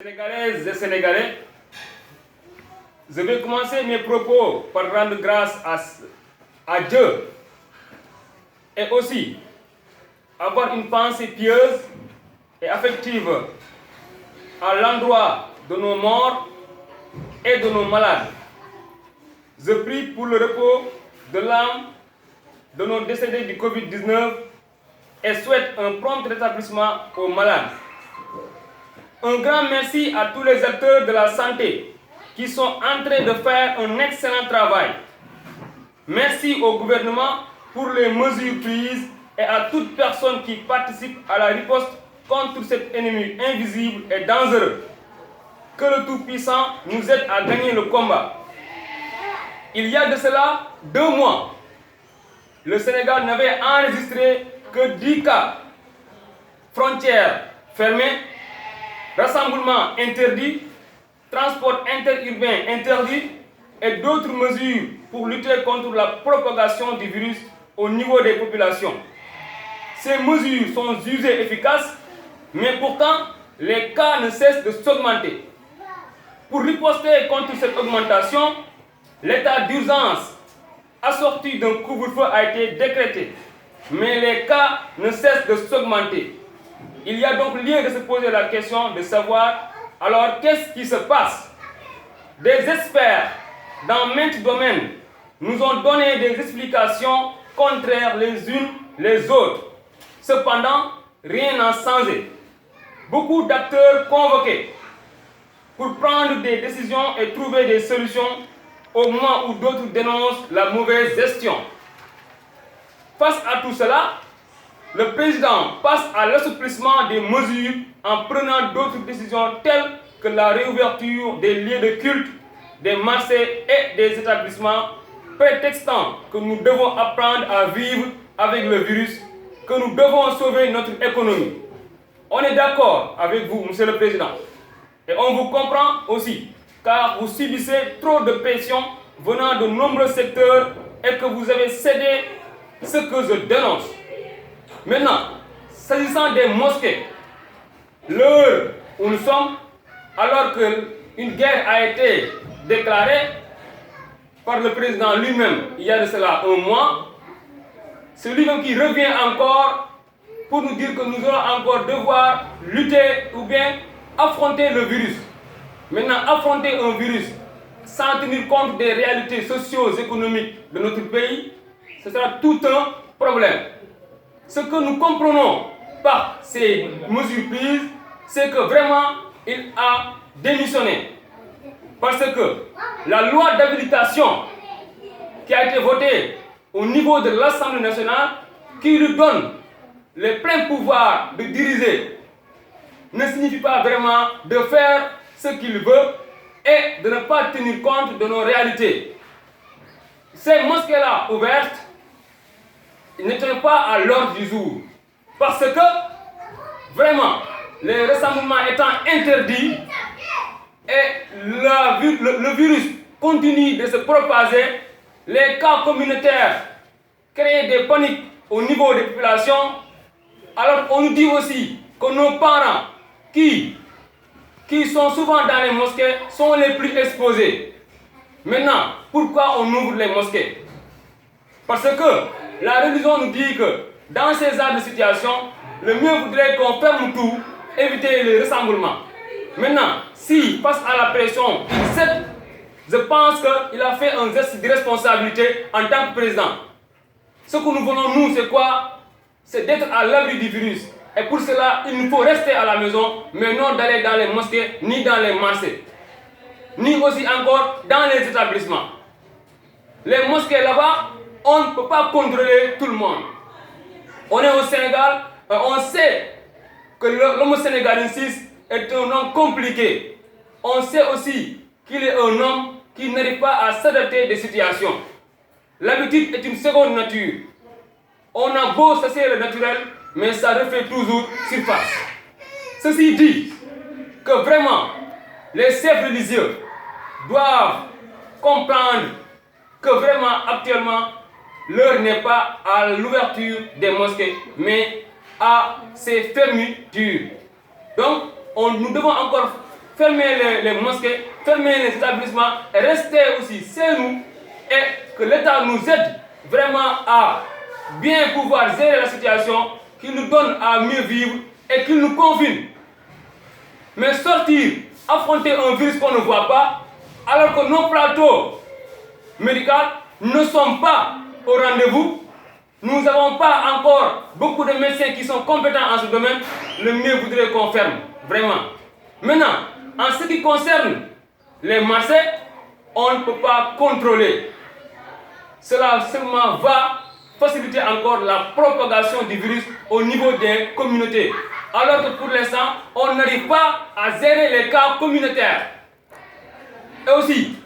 Sénégalaises et Sénégalais, je vais commencer mes propos par rendre grâce à Dieu et aussi avoir une pensée pieuse et affective à l'endroit de nos morts et de nos malades. Je prie pour le repos de l'âme de nos décédés du Covid-19 et souhaite un prompt rétablissement aux malades. Un grand merci à tous les acteurs de la santé qui sont en train de faire un excellent travail. Merci au gouvernement pour les mesures prises et à toute personne qui participe à la riposte contre cet ennemi invisible et dangereux. Que le Tout-Puissant nous aide à gagner le combat. Il y a de cela 2 mois, le Sénégal n'avait enregistré que 10 cas. Frontières fermées, rassemblements interdits, transport interurbain interdit et d'autres mesures pour lutter contre la propagation du virus au niveau des populations. Ces mesures sont jugées efficaces, mais pourtant, les cas ne cessent de s'augmenter. Pour riposter contre cette augmentation, l'état d'urgence assorti d'un couvre-feu a été décrété, mais les cas ne cessent de s'augmenter. Il y a donc lieu de se poser la question de savoir alors qu'est-ce qui se passe. Des experts dans maints domaines nous ont donné des explications contraires les unes les autres. Cependant, rien n'a changé. Beaucoup d'acteurs convoqués pour prendre des décisions et trouver des solutions au moment où d'autres dénoncent la mauvaise gestion. Face à tout cela, le président passe à l'assouplissement des mesures en prenant d'autres décisions telles que la réouverture des lieux de culte, des marchés et des établissements, prétextant que nous devons apprendre à vivre avec le virus, que nous devons sauver notre économie. On est d'accord avec vous, Monsieur le Président, et on vous comprend aussi, car vous subissez trop de pression venant de nombreux secteurs et que vous avez cédé ce que je dénonce. Maintenant, s'agissant des mosquées, l'heure où nous sommes, alors qu'une guerre a été déclarée par le président lui-même il y a de cela 1 mois, c'est lui-même qui revient encore pour nous dire que nous allons encore devoir lutter ou bien affronter le virus. Maintenant, affronter un virus sans tenir compte des réalités socio-économiques de notre pays, ce sera tout un problème. Ce que nous comprenons par ces mesures prises, c'est que vraiment, il a démissionné. Parce que la loi d'habilitation qui a été votée au niveau de l'Assemblée nationale, qui lui donne les pleins pouvoirs de diriger, ne signifie pas vraiment de faire ce qu'il veut et de ne pas tenir compte de nos réalités. Ces mosquées-là ouvertes n'étaient pas à l'ordre du jour. Parce que, vraiment, les rassemblements étant interdits et le virus continue de se propager, les cas communautaires créent des paniques au niveau des populations. Alors on nous dit aussi que nos parents qui sont souvent dans les mosquées sont les plus exposés. Maintenant, pourquoi on ouvre les mosquées? Parce que la religion nous dit que dans ces genres de situation, le mieux voudrait qu'on ferme tout, éviter les rassemblements. Maintenant, si face à la pression, il cède, je pense qu'il a fait un geste de responsabilité en tant que président. Ce que nous voulons, nous, c'est quoi? C'est d'être à l'abri du virus. Et pour cela, il nous faut rester à la maison, mais non d'aller dans les mosquées, ni dans les marchés, ni aussi encore dans les établissements. Les mosquées là-bas, on ne peut pas contrôler tout le monde. On est au Sénégal, on sait que l'homme sénégalensis est un homme compliqué. On sait aussi qu'il est un homme qui n'arrive pas à s'adapter des situations. L'habitude est une seconde nature. On a beau chasser le naturel, mais ça refait toujours surface. Ceci dit que vraiment, les chefs religieux doivent comprendre que vraiment, actuellement, l'heure n'est pas à l'ouverture des mosquées, mais à ses fermetures. Donc, nous devons encore fermer les mosquées, fermer les établissements et rester aussi chez nous et que l'État nous aide vraiment à bien pouvoir gérer la situation, qu'il nous donne à mieux vivre et qu'il nous confine. Mais sortir, affronter un virus qu'on ne voit pas, alors que nos plateaux médicaux ne sont pas au rendez-vous, nous n'avons pas encore beaucoup de médecins qui sont compétents en ce domaine, le mieux voudrait qu'on ferme, vraiment. Maintenant, en ce qui concerne les marchés, on ne peut pas contrôler. Cela seulement va faciliter encore la propagation du virus au niveau des communautés. Alors que pour l'instant, on n'arrive pas à gérer les cas communautaires. Et aussi,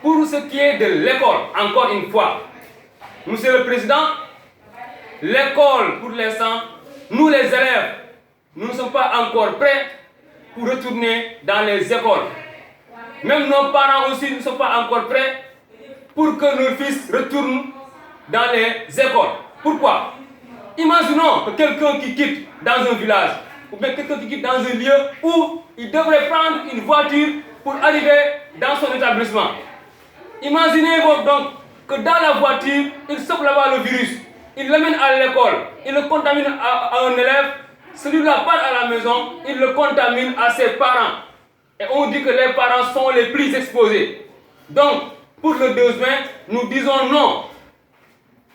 pour ce qui est de l'école, encore une fois, Monsieur le Président, l'école pour l'instant, nous les élèves, nous ne sommes pas encore prêts pour retourner dans les écoles. Même nos parents aussi ne sont pas encore prêts pour que nos fils retournent dans les écoles. Pourquoi? Imaginons que quelqu'un qui quitte dans un village ou bien quelqu'un qui quitte dans un lieu où il devrait prendre une voiture pour arriver dans son établissement. Imaginez-vous donc que dans la voiture, il stoppe là-bas le virus, il l'amène à l'école, il le contamine à un élève, celui-là part à la maison, il le contamine à ses parents. Et on dit que les parents sont les plus exposés. Donc, pour le 2 juin, nous disons non.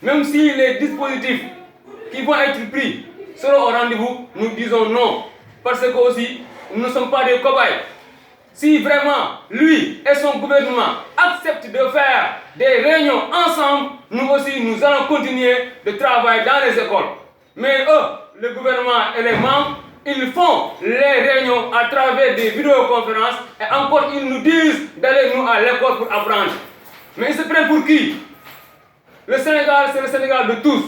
Même si les dispositifs qui vont être pris seront au rendez-vous, nous disons non. Parce que aussi, nous ne sommes pas des cobayes. Si vraiment, lui et son gouvernement acceptent de faire des réunions ensemble, nous aussi, nous allons continuer de travailler dans les écoles. Mais eux, le gouvernement et les membres, ils font les réunions à travers des vidéoconférences et encore ils nous disent d'aller nous à l'école pour apprendre. Mais ils se prennent pour qui? Le Sénégal, c'est le Sénégal de tous.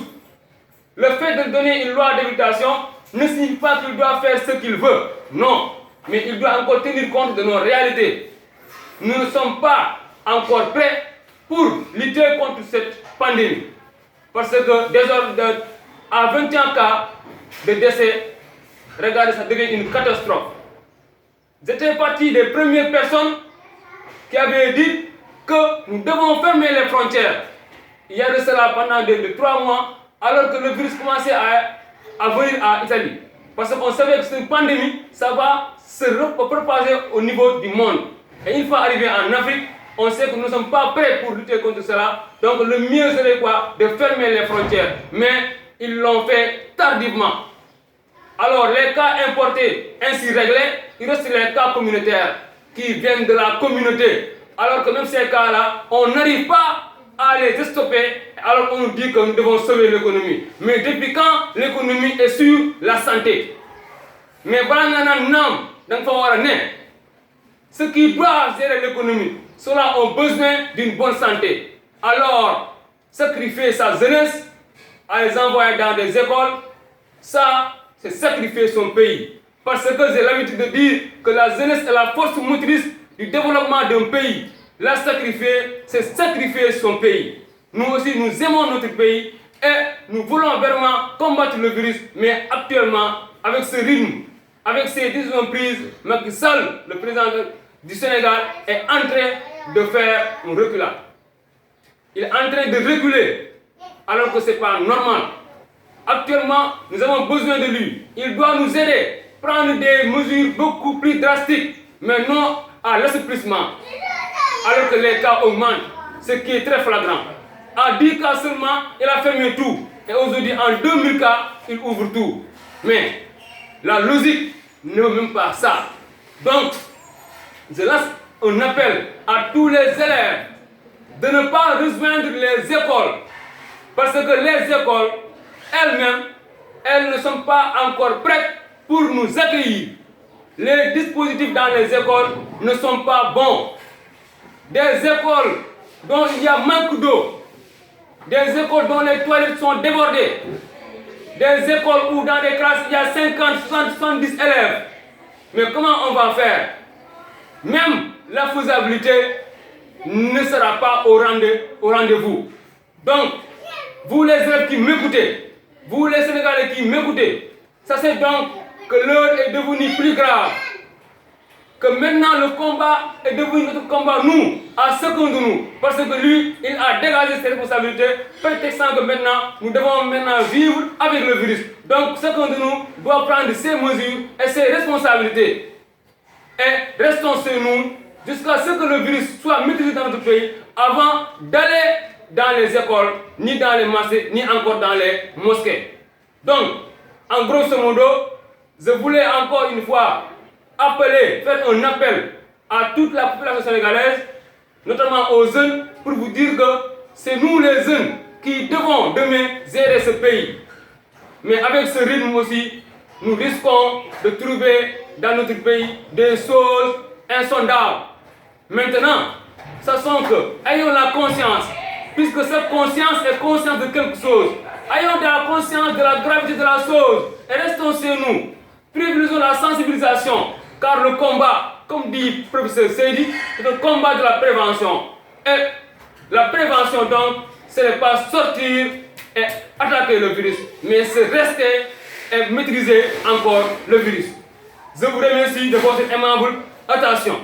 Le fait de donner une loi d'habilitation ne signifie pas qu'il doit faire ce qu'il veut. Non. Mais il doit encore tenir compte de nos réalités. Nous ne sommes pas encore prêts pour lutter contre cette pandémie. Parce que désormais, à 21 cas de décès, regardez, ça devient une catastrophe. J'étais partie des premières personnes qui avaient dit que nous devons fermer les frontières. Il y a de cela pendant 3 mois, alors que le virus commençait à venir à Italie. Parce qu'on savait que cette pandémie, ça va se propager au niveau du monde. Et une fois arrivé en Afrique, on sait que nous ne sommes pas prêts pour lutter contre cela. Donc le mieux serait quoi? De fermer les frontières. Mais ils l'ont fait tardivement. Alors les cas importés ainsi réglés, il reste les cas communautaires qui viennent de la communauté. Alors que même ces cas-là, on n'arrive pas à les stopper, alors qu'on nous dit que nous devons sauver l'économie. Mais depuis quand l'économie est sur la santé? Mais voilà, ceux qui doivent gérer l'économie, ceux-là ont besoin d'une bonne santé. Alors, sacrifier sa jeunesse, à les envoyer dans des écoles, ça, c'est sacrifier son pays. Parce que j'ai l'habitude de dire que la jeunesse est la force motrice du développement d'un pays. La sacrifier, c'est sacrifier son pays. Nous aussi, nous aimons notre pays et nous voulons vraiment combattre le virus. Mais actuellement, avec ce rythme, avec ces décisions prises, Macky Sall, le président du Sénégal, est en train de faire un reculade. Il est en train de reculer, alors que ce n'est pas normal. Actuellement, nous avons besoin de lui. Il doit nous aider, prendre des mesures beaucoup plus drastiques, mais non à l'assouplissement. Alors que les cas augmentent, ce qui est très flagrant. À 10 cas seulement, il a fermé tout. Et aujourd'hui, en 2000 cas, il ouvre tout. Mais la logique ne veut même pas ça. Donc, je lance un appel à tous les élèves de ne pas rejoindre les écoles. Parce que les écoles, elles-mêmes, elles ne sont pas encore prêtes pour nous accueillir. Les dispositifs dans les écoles ne sont pas bons. Des écoles dont il y a manque d'eau, des écoles dont les toilettes sont débordées, des écoles où dans les classes il y a 50, 60, 70 élèves. Mais comment on va faire? Même la faisabilité ne sera pas au rendez-vous. Donc, vous les élèves qui m'écoutez, vous les Sénégalais qui m'écoutez, sachez donc que l'heure est devenue plus grave. que maintenant le combat est devenu notre combat, nous, à chacun de nous. Parce que lui, il a dégagé ses responsabilités, prétextant que maintenant, nous devons maintenant vivre avec le virus. Donc chacun de nous doit prendre ses mesures et ses responsabilités. Et restons chez nous jusqu'à ce que le virus soit maîtrisé dans notre pays avant d'aller dans les écoles, ni dans les marchés, ni encore dans les mosquées. Donc, en grosso modo, je voulais encore une fois faire un appel à toute la population sénégalaise, notamment aux jeunes, pour vous dire que c'est nous les jeunes qui devons demain gérer ce pays. Mais avec ce rythme aussi, nous risquons de trouver dans notre pays des choses insondables. Maintenant, sachons que, ayons la conscience, puisque cette conscience est conscience de quelque chose. Ayons la conscience de la gravité de la chose et restons chez nous. Privilégions la sensibilisation, car le combat, comme dit le professeur Seydi, c'est un combat de la prévention. Et la prévention donc, ce n'est pas sortir et attaquer le virus, mais c'est rester et maîtriser encore le virus. Je vous remercie de votre aimable attention.